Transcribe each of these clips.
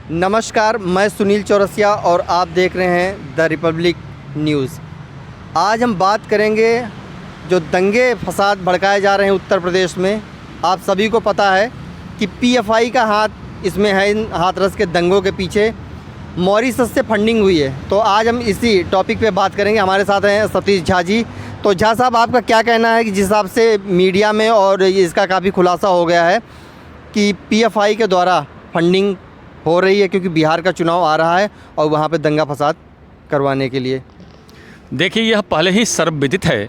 नमस्कार, मैं सुनील चौरसिया और आप देख रहे हैं द रिपब्लिक न्यूज़। आज हम बात करेंगे जो दंगे फसाद भड़काए जा रहे हैं उत्तर प्रदेश में। आप सभी को पता है कि पीएफआई का हाथ इसमें है। इन हाथरस के दंगों के पीछे मॉरिशस से फंडिंग हुई है। तो आज हम इसी टॉपिक पे बात करेंगे। हमारे साथ हैं सतीश झा जी। तो झा साहब, आपका क्या कहना है कि जिस हिसाब से मीडिया में और इसका काफ़ी खुलासा हो गया है कि पीएफआई के द्वारा फंडिंग हो रही है क्योंकि बिहार का चुनाव आ रहा है और वहाँ पे दंगा फसाद करवाने के लिए? देखिए, यह पहले ही सर्वविदित है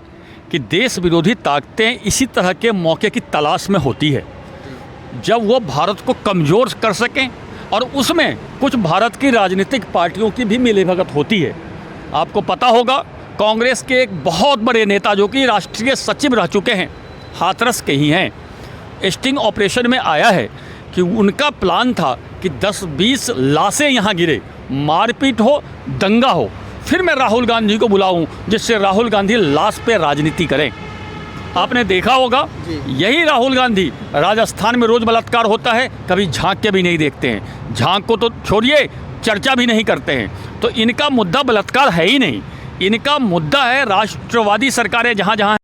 कि देश विरोधी ताकतें इसी तरह के मौके की तलाश में होती है जब वो भारत को कमज़ोर कर सकें, और उसमें कुछ भारत की राजनीतिक पार्टियों की भी मिलीभगत होती है। आपको पता होगा, कांग्रेस के एक बहुत बड़े नेता जो कि राष्ट्रीय सचिव रह चुके हैं, हाथरस के ही हैं, स्टिंग ऑपरेशन में आया है कि उनका प्लान था कि 10-20 लाशें यहाँ गिरे, मारपीट हो, दंगा हो, फिर मैं राहुल गांधी को बुलाऊं जिससे राहुल गांधी लाश पे राजनीति करें। आपने देखा होगा, यही राहुल गांधी राजस्थान में रोज़ बलात्कार होता है, कभी झांक के भी नहीं देखते हैं। झांक को तो छोड़िए, चर्चा भी नहीं करते हैं। तो इनका मुद्दा बलात्कार है ही नहीं, इनका मुद्दा है राष्ट्रवादी सरकारें जहाँ जहाँ।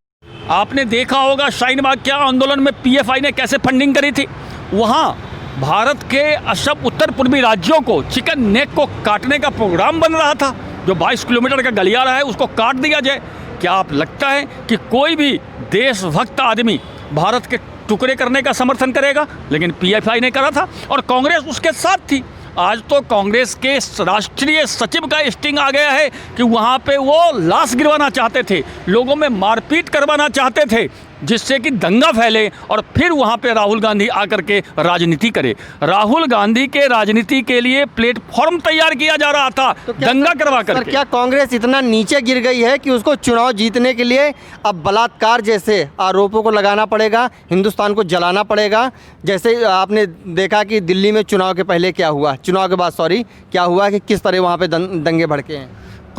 आपने देखा होगा शाहीन बाग के आंदोलन में पीएफआई ने कैसे फंडिंग करी थी। वहाँ भारत के असम उत्तर पूर्वी राज्यों को चिकन नेक को काटने का प्रोग्राम बन रहा था। जो 22 किलोमीटर का गलियारा है उसको काट दिया जाए। क्या आप लगता है कि कोई भी देशभक्त आदमी भारत के टुकड़े करने का समर्थन करेगा? लेकिन पीएफआई ने करा था और कांग्रेस उसके साथ थी। आज तो कांग्रेस के राष्ट्रीय सचिव का स्टिंग आ गया है कि वहाँ पे वो लाश गिरवाना चाहते थे, लोगों में मारपीट करवाना चाहते थे जिससे कि दंगा फैले और फिर वहाँ पे राहुल गांधी आकर के राजनीति करे। राहुल गांधी के राजनीति के लिए प्लेटफॉर्म तैयार किया जा रहा था, तो दंगा करवा कर। क्या कांग्रेस इतना नीचे गिर गई है कि उसको चुनाव जीतने के लिए अब बलात्कार जैसे आरोपों को लगाना पड़ेगा, हिंदुस्तान को जलाना पड़ेगा? जैसे आपने देखा कि दिल्ली में चुनाव के पहले क्या हुआ, चुनाव के बाद क्या हुआ कि किस तरह वहाँ पे दंगे भड़के हैं।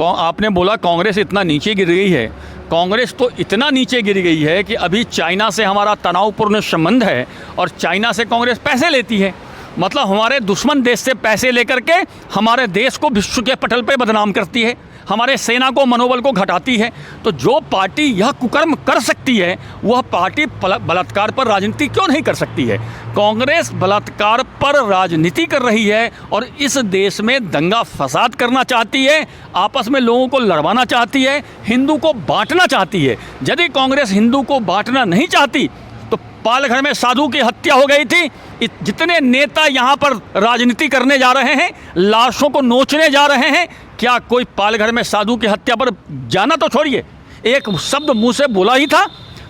आपने बोला कांग्रेस इतना नीचे गिर गई है। कांग्रेस तो इतना नीचे गिर गई है कि अभी चाइना से हमारा तनावपूर्ण संबंध है और चाइना से कांग्रेस पैसे लेती है। मतलब हमारे दुश्मन देश से पैसे लेकर के हमारे देश को विश्व के पटल पे बदनाम करती है, हमारे सेना को मनोबल को घटाती है। तो जो पार्टी यह कुकर्म कर सकती है वह पार्टी बलात्कार पर राजनीति क्यों नहीं कर सकती है? कांग्रेस बलात्कार पर राजनीति कर रही है और इस देश में दंगा फसाद करना चाहती है, आपस में लोगों को लड़वाना चाहती है, हिंदू को बांटना चाहती है। यदि कांग्रेस हिंदू को बांटना नहीं चाहती तो पालघर में साधु की हत्या हो गई थी। जितने नेता यहाँ पर राजनीति करने जा रहे हैं, लाशों को नोचने जा रहे हैं, क्या कोई पालघर में साधु की हत्या पर जाना तो छोड़िए, एक शब्द मुंह से बोला ही था।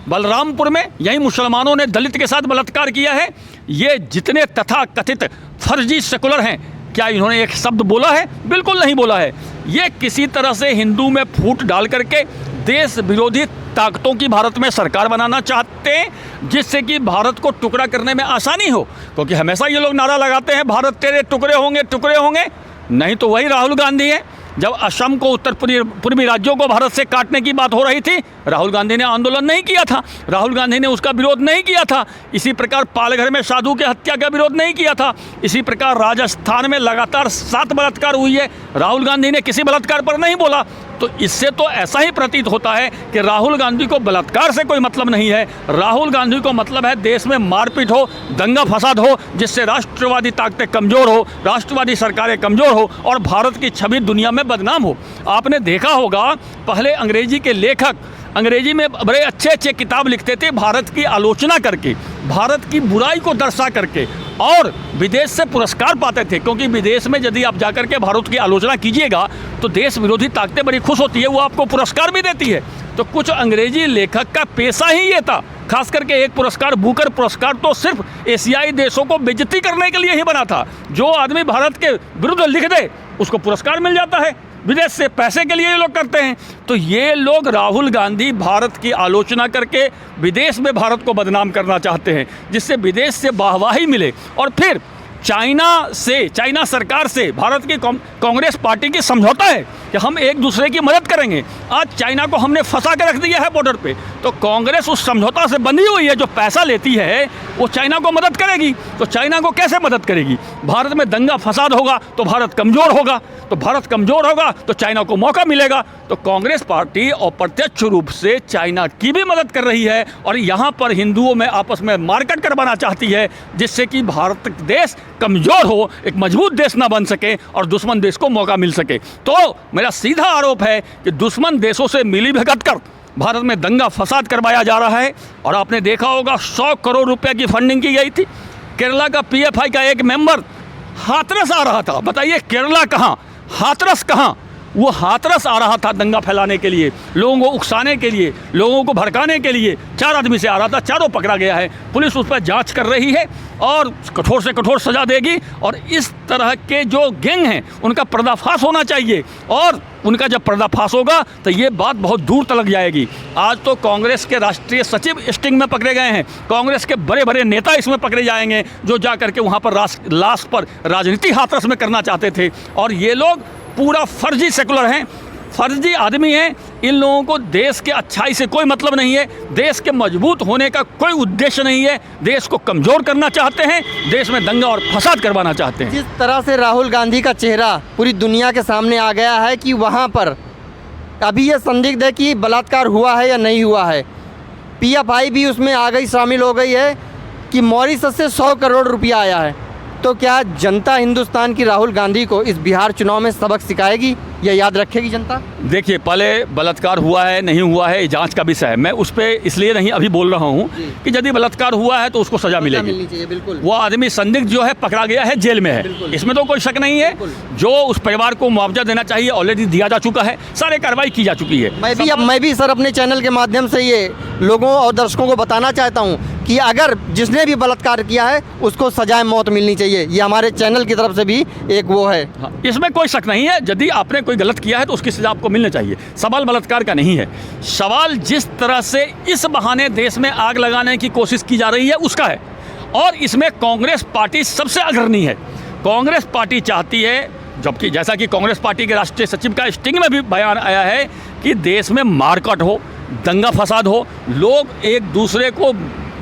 बलरामपुर में यही मुसलमानों ने दलित के साथ बलात्कार किया है। ये जितने तथाकथित फर्जी सेकुलर हैं, क्या इन्होंने एक शब्द बोला है? बिल्कुल नहीं बोला है। ये किसी तरह से हिंदू में फूट डाल करके देश विरोधी ताकतों की भारत में सरकार बनाना चाहते हैं जिससे कि भारत को टुकड़ा करने में आसानी हो। क्योंकि हमेशा ये लोग नारा लगाते हैं भारत तेरे टुकड़े होंगे, टुकड़े होंगे। नहीं तो वही राहुल गांधी है। जब असम को उत्तर पूर्वी राज्यों को भारत से काटने की बात हो रही थी, राहुल गांधी ने आंदोलन नहीं किया था, राहुल गांधी ने उसका विरोध नहीं किया था। इसी प्रकार पालघर में साधु की हत्या का विरोध नहीं किया था। इसी प्रकार राजस्थान में लगातार 7 बलात्कार हुई है, राहुल गांधी ने किसी बलात्कार पर नहीं बोला। तो इससे तो ऐसा ही प्रतीत होता है कि राहुल गांधी को बलात्कार से कोई मतलब नहीं है। राहुल गांधी को मतलब है देश में मारपीट हो, दंगा फसाद हो, जिससे राष्ट्रवादी ताकतें कमज़ोर हो, राष्ट्रवादी सरकारें कमज़ोर हो और भारत की छवि दुनिया में बदनाम हो। आपने देखा होगा, पहले अंग्रेजी के लेखक अंग्रेजी में बड़े अच्छे अच्छे किताब लिखते थे भारत की आलोचना करके, भारत की बुराई को दर्शा करके, और विदेश से पुरस्कार पाते थे। क्योंकि विदेश में यदि आप जाकर के भारत की आलोचना कीजिएगा तो देश विरोधी ताकतें बड़ी खुश होती है, वो आपको पुरस्कार भी देती है। तो कुछ अंग्रेजी लेखक का पेशा ही ये था। खास करके एक पुरस्कार, बुकर पुरस्कार, तो सिर्फ एशियाई देशों को बेइज्जती करने के लिए ही बना था। जो आदमी भारत के विरुद्ध लिख दे उसको पुरस्कार मिल जाता है, विदेश से पैसे के लिए ये लोग करते हैं। तो ये लोग, राहुल गांधी, भारत की आलोचना करके विदेश में भारत को बदनाम करना चाहते हैं जिससे विदेश से वाहवाही मिले और फिर चाइना सरकार से भारत की कांग्रेस पार्टी की समझौता है कि हम एक दूसरे की मदद करेंगे। आज चाइना को हमने फंसा के रख दिया है बॉर्डर पे, तो कांग्रेस उस समझौता से बंधी हुई है। जो पैसा लेती है वो चाइना को मदद करेगी, तो चाइना को कैसे मदद करेगी? भारत में दंगा फसाद होगा तो भारत कमज़ोर होगा, तो भारत कमज़ोर होगा तो चाइना को मौका मिलेगा। तो कांग्रेस पार्टी अप्रत्यक्ष रूप से चाइना की भी मदद कर रही है और यहाँ पर हिंदुओं में आपस में मार्केट करवाना चाहती है, जिससे कि भारत देश कमज़ोर हो, एक मजबूत देश ना बन सके और दुश्मन देश को मौका मिल सके। तो मेरा सीधा आरोप है कि दुश्मन देशों से मिली भगत कर भारत में दंगा फसाद करवाया जा रहा है। और आपने देखा होगा 100 करोड़ रुपए की फंडिंग की गई थी। केरला का PFI का एक मेंबर हाथरस आ रहा था। बताइए केरला कहाँ, हाथरस कहाँ? वो हाथरस आ रहा था दंगा फैलाने के लिए, लोगों को उकसाने के लिए, लोगों को भड़काने के लिए। 4 आदमी से आ रहा था, चारों पकड़ा गया है। पुलिस उस पर जांच कर रही है और कठोर से कठोर सज़ा देगी। और इस तरह के जो गैंग हैं उनका पर्दाफाश होना चाहिए, और उनका जब पर्दाफाश होगा तो ये बात बहुत दूर तक जाएगी। आज तो कांग्रेस के राष्ट्रीय सचिव स्टिंग में पकड़े गए हैं, कांग्रेस के बड़े बड़े नेता इसमें पकड़े जाएंगे जो जा करके वहाँ पर लाश पर राजनीति हाथरस में करना चाहते थे। और ये लोग पूरा फर्जी सेकुलर हैं, फर्जी आदमी हैं। इन लोगों को देश के अच्छाई से कोई मतलब नहीं है, देश के मजबूत होने का कोई उद्देश्य नहीं है। देश को कमज़ोर करना चाहते हैं, देश में दंगा और फसाद करवाना चाहते हैं। जिस तरह से राहुल गांधी का चेहरा पूरी दुनिया के सामने आ गया है कि वहाँ पर अभी ये संदिग्ध है कि बलात्कार हुआ है या नहीं हुआ है। PFI भी उसमें आ गई, शामिल हो गई है कि मॉरिशस से 100 करोड़ रुपया आया है। तो क्या जनता हिंदुस्तान की राहुल गांधी को इस बिहार चुनाव में सबक सिखाएगी या याद रखेगी जनता? देखिए, पहले बलात्कार हुआ है नहीं हुआ है जांच का विषय है। मैं उस पर इसलिए नहीं अभी बोल रहा हूँ कि यदि बलात्कार हुआ है तो उसको सजा मिलेगी। मिलनी चाहिए, बिल्कुल। वो आदमी संदिग्ध जो है पकड़ा गया है, जेल में है, इसमें तो कोई शक नहीं है। जो उस परिवार को मुआवजा देना चाहिए ऑलरेडी दिया जा चुका है, सारे कार्रवाई की जा चुकी है। मैं भी सर अपने चैनल के माध्यम से ये लोगों और दर्शकों को बताना चाहता हूँ कि अगर जिसने भी बलात्कार किया है उसको सजाए मौत मिलनी चाहिए। ये हमारे चैनल की तरफ से भी एक वो है। हाँ, इसमें कोई शक नहीं है। यदि आपने कोई गलत किया है तो उसकी सजा आपको मिलनी चाहिए। सवाल बलात्कार का नहीं है, सवाल जिस तरह से इस बहाने देश में आग लगाने की कोशिश की जा रही है उसका है। और इसमें कांग्रेस पार्टी सबसे अग्रणी है। कांग्रेस पार्टी चाहती है, जबकि जैसा कि कांग्रेस पार्टी के राष्ट्रीय सचिव का स्टिंग में भी बयान आया है कि देश में मारकाट हो, दंगा फसाद हो, लोग एक दूसरे को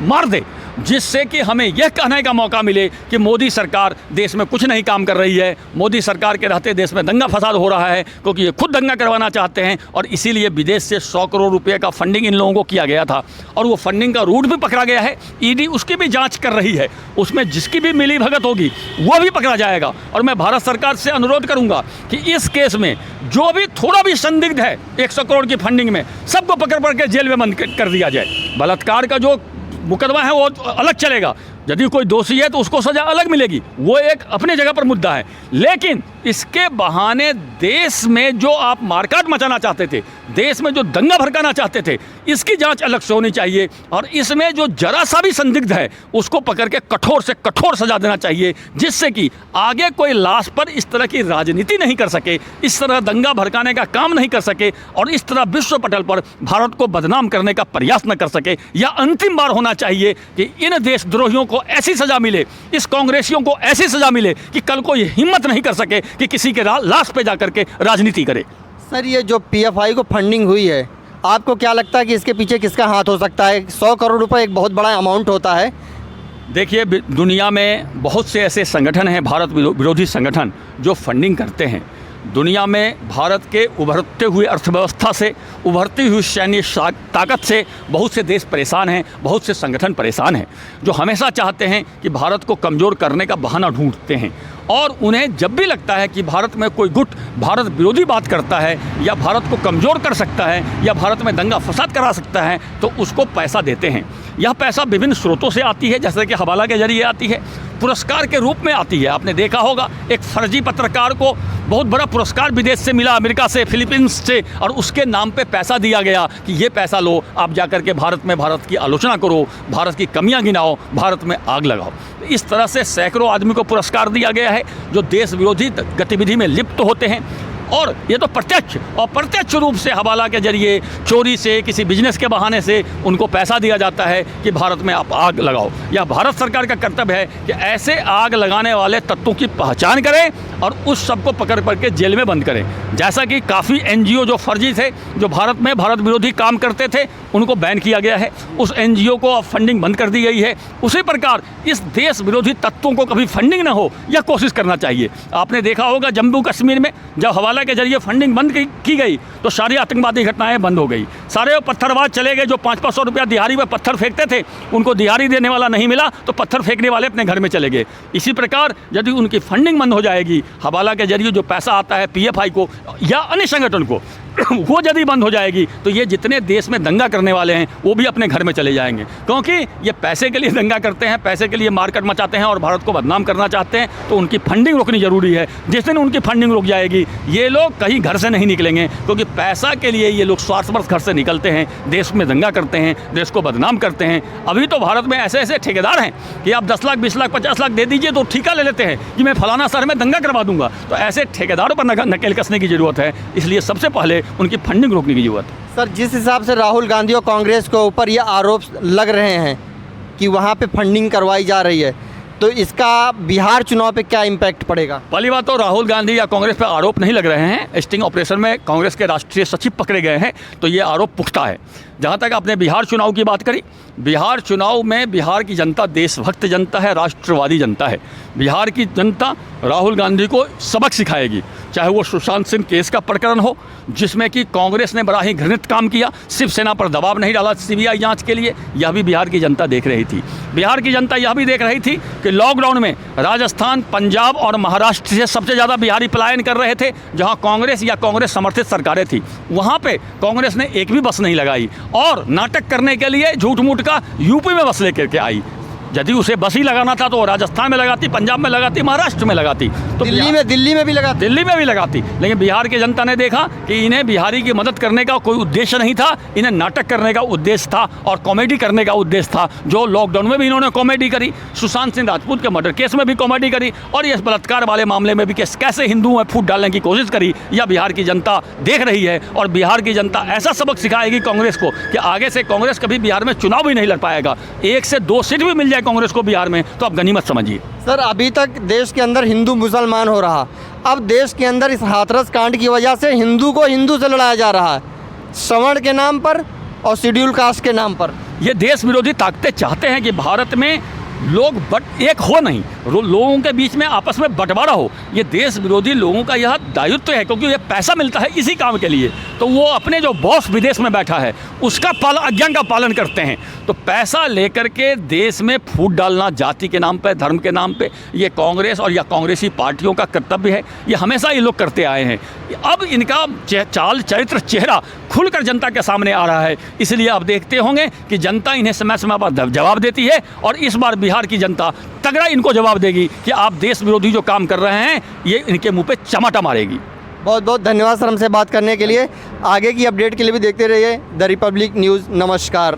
मार दे, जिससे कि हमें यह कहने का मौका मिले कि मोदी सरकार देश में कुछ नहीं काम कर रही है। मोदी सरकार के रहते देश में दंगा फसाद हो रहा है, क्योंकि ये खुद दंगा करवाना चाहते हैं। और इसीलिए विदेश से 100 करोड़ रुपए का फंडिंग इन लोगों को किया गया था, और वो फंडिंग का रूट भी पकड़ा गया है। ईडी उसकी भी जांच कर रही है, उसमें जिसकी भी मिली भगत होगी वो भी पकड़ा जाएगा। और मैं भारत सरकार से अनुरोध करूँगा कि इस केस में जो भी थोड़ा भी संदिग्ध है 100 करोड़ की फंडिंग में, सबको पकड़ के जेल में बंद कर दिया जाए। बलात्कार का जो मुकदमा है वो अलग चलेगा, यदि कोई दोषी है तो उसको सज़ा अलग मिलेगी, वो एक अपनी जगह पर मुद्दा है। लेकिन इसके बहाने देश में जो आप मारकाट मचाना चाहते थे, देश में जो दंगा भड़काना चाहते थे, इसकी जांच अलग से होनी चाहिए। और इसमें जो जरा सा भी संदिग्ध है उसको पकड़ के कठोर से कठोर सजा देना चाहिए, जिससे कि आगे कोई लाश पर इस तरह की राजनीति नहीं कर सके, इस तरह दंगा भड़काने का काम नहीं कर सके, और इस तरह विश्व पटल पर भारत को बदनाम करने का प्रयास न कर सके। या अंतिम बार होना चाहिए कि इन देशद्रोहियों को ऐसी सजा मिले, इस कांग्रेसियों को ऐसी सजा मिले कि कल को ये हिम्मत नहीं कर सके कि किसी के लाश पे जाकर के राजनीति करे। सर, ये जो PFI को फंडिंग हुई है, आपको क्या लगता है कि इसके पीछे किसका हाथ हो सकता है? 100 करोड़ रुपए एक बहुत बड़ा अमाउंट होता है। देखिए, दुनिया में बहुत से ऐसे संगठन हैं, भारत विरोधी संगठन, जो फंडिंग करते हैं। दुनिया में भारत के उभरते हुए अर्थव्यवस्था से, उभरती हुई सैन्य ताकत से बहुत से देश परेशान हैं, बहुत से संगठन परेशान हैं, जो हमेशा चाहते हैं कि भारत को कमज़ोर करने का बहाना ढूंढते हैं। और उन्हें जब भी लगता है कि भारत में कोई गुट भारत विरोधी बात करता है, या भारत को कमज़ोर कर सकता है, या भारत में दंगा फसाद करा सकता है, तो उसको पैसा देते हैं। यह पैसा विभिन्न स्रोतों से आती है, जैसे कि हवाला के जरिए आती है, पुरस्कार के रूप में आती है। आपने देखा होगा एक फर्जी पत्रकार को बहुत बड़ा पुरस्कार विदेश से मिला, अमेरिका से, फिलीपींस से, और उसके नाम पे पैसा दिया गया कि ये पैसा लो, आप जाकर के भारत की आलोचना करो, भारत की कमियां गिनाओ, भारत में आग लगाओ। इस तरह से सैकड़ों आदमी को पुरस्कार दिया गया है जो देश विरोधी गतिविधि में लिप्त होते हैं। और ये तो प्रत्यक्ष और प्रत्यक्ष रूप से हवाला के जरिए चोरी से, किसी बिजनेस के बहाने से उनको पैसा दिया जाता है कि भारत में आप आग लगाओ। यह भारत सरकार का कर्तव्य है कि ऐसे आग लगाने वाले तत्वों की पहचान करें और उस सबको पकड़ के जेल में बंद करें। जैसा कि काफ़ी NGO जो फर्जी थे, जो भारत में भारत विरोधी काम करते थे, उनको बैन किया गया है, उस NGO को अब फंडिंग बंद कर दी गई है। उसी प्रकार इस देश विरोधी तत्वों को कभी फंडिंग ना हो, यह कोशिश करना चाहिए। आपने देखा होगा जम्मू कश्मीर में जब हवाला के जरिए फंडिंग बंद की गई तो सारी आतंकवादी घटनाएं बंद हो गई। सारे वो पत्थरबाज चले गए जो 500-500 रुपया दिहाड़ी में पत्थर फेंकते थे, उनको दिहाड़ी देने वाला नहीं मिला तो पत्थर फेंकने वाले अपने घर में चले गए। इसी प्रकार यदि उनकी फंडिंग बंद हो जाएगी, हवाला के जरिए जो पैसा आता है PFI को या अन्य संगठन को, वो यदि बंद हो जाएगी तो ये जितने देश में दंगा करने वाले हैं वो भी अपने घर में चले जाएंगे, क्योंकि ये पैसे के लिए दंगा करते हैं, पैसे के लिए मारकाट मचाते हैं और भारत को बदनाम करना चाहते हैं। तो उनकी फंडिंग रोकनी जरूरी है। जिस दिन उनकी फंडिंग रुक जाएगी ये लोग कहीं घर से नहीं निकलेंगे, क्योंकि पैसा के लिए ये लोग स्वार्थवश घर से निकलते हैं, देश में दंगा करते हैं, देश को बदनाम करते हैं। अभी तो भारत में ऐसे ऐसे ठेकेदार हैं कि आप 10 लाख 20 लाख 50 लाख दे दीजिए तो ठेका ले लेते हैं कि मैं फलाना शहर में दंगा करवा दूंगा। तो ऐसे ठेकेदारों पर नकेल कसने की जरूरत है। इसलिए सबसे पहले उनकी फंडिंग रोकने की जरूरत है। सर, जिस हिसाब से राहुल गांधी और कांग्रेस के ऊपर ये आरोप लग रहे हैं कि वहाँ पे फंडिंग करवाई जा रही है, तो इसका बिहार चुनाव पे क्या इम्पैक्ट पड़ेगा? पहली बात तो राहुल गांधी या कांग्रेस पर आरोप नहीं लग रहे हैं। स्टिंग ऑपरेशन में कांग्रेस के राष्ट्रीय सचिव पकड़े गए हैं, तो ये आरोप पुख्ता है। जहाँ तक आपने बिहार चुनाव की बात करी, बिहार चुनाव में बिहार की जनता देशभक्त जनता है, राष्ट्रवादी जनता है। बिहार की जनता राहुल गांधी को सबक सिखाएगी, चाहे वो सुशांत सिंह केस का प्रकरण हो जिसमें कि कांग्रेस ने बड़ा ही घृणित काम किया, शिवसेना पर दबाव नहीं डाला CBI जांच के लिए, यह भी बिहार की जनता देख रही थी। बिहार की जनता यह भी देख रही थी कि लॉकडाउन में राजस्थान, पंजाब और महाराष्ट्र से सबसे ज़्यादा बिहारी पलायन कर रहे थे। जहां कांग्रेस या कांग्रेस समर्थित सरकारें थी वहां पे कांग्रेस ने एक भी बस नहीं लगाई और नाटक करने के लिए झूठ मूठ का यूपी में बस लेकर के आई। यदि उसे बस ही लगाना था तो वो राजस्थान में लगाती, पंजाब में लगाती, महाराष्ट्र में लगाती, तो दिल्ली में भी लगाती। लेकिन बिहार की जनता ने देखा कि इन्हें बिहारी की मदद करने का कोई उद्देश्य नहीं था, इन्हें नाटक करने का उद्देश्य था और कॉमेडी करने का उद्देश्य था। जो लॉकडाउन में भी इन्होंने कॉमेडी करी, सुशांत सिंह राजपूत के मर्डर केस में भी कॉमेडी करी और इस बलात्कार वाले मामले में भी कैसे हिंदुओं में फूट डालने की कोशिश करी, यह बिहार की जनता देख रही है। और बिहार की जनता ऐसा सबक सिखाएगी कांग्रेस को कि आगे से कांग्रेस कभी बिहार में चुनाव भी नहीं लड़ पाएगा। 1 से 2 सीट भी मिल जाए कांग्रेस को बिहार में तो आप गनीमत समझिए। सर, अभी तक देश के अंदर हिंदू मुसलमान हो रहा, अब देश के अंदर इस हाथरस कांड की वजह से हिंदू को हिंदू से लड़ाया जा रहा है, सवर्ण के नाम पर और शेड्यूल कास्ट के नाम पर। ये देश विरोधी ताकतें चाहते हैं कि भारत में लोग एक हो नहीं, लोगों के बीच में आपस में बंटवारा हो। ये देश विरोधी लोगों का यह दायित्व है, क्योंकि ये पैसा मिलता है इसी काम के लिए। तो वो अपने जो बॉस विदेश में बैठा है उसका आज्ञा का पालन करते हैं। तो पैसा लेकर के देश में फूट डालना जाति के नाम पे, धर्म के नाम पे, ये कांग्रेस और या कांग्रेसी पार्टियों का कर्तव्य है। ये हमेशा ये लोग करते आए हैं। अब इनका चाल चरित्र चेहरा खुलकर जनता के सामने आ रहा है। इसलिए आप देखते होंगे कि जनता इन्हें समय समय पर जवाब देती है और इस बार बिहार की जनता तगड़ा इनको जवाब देगी कि आप देश विरोधी जो काम कर रहे हैं ये इनके मुंह पे चमाटा मारेगी। बहुत बहुत धन्यवाद सर हमसे बात करने के लिए। आगे की अपडेट के लिए भी देखते रहिए द रिपब्लिक न्यूज़। नमस्कार।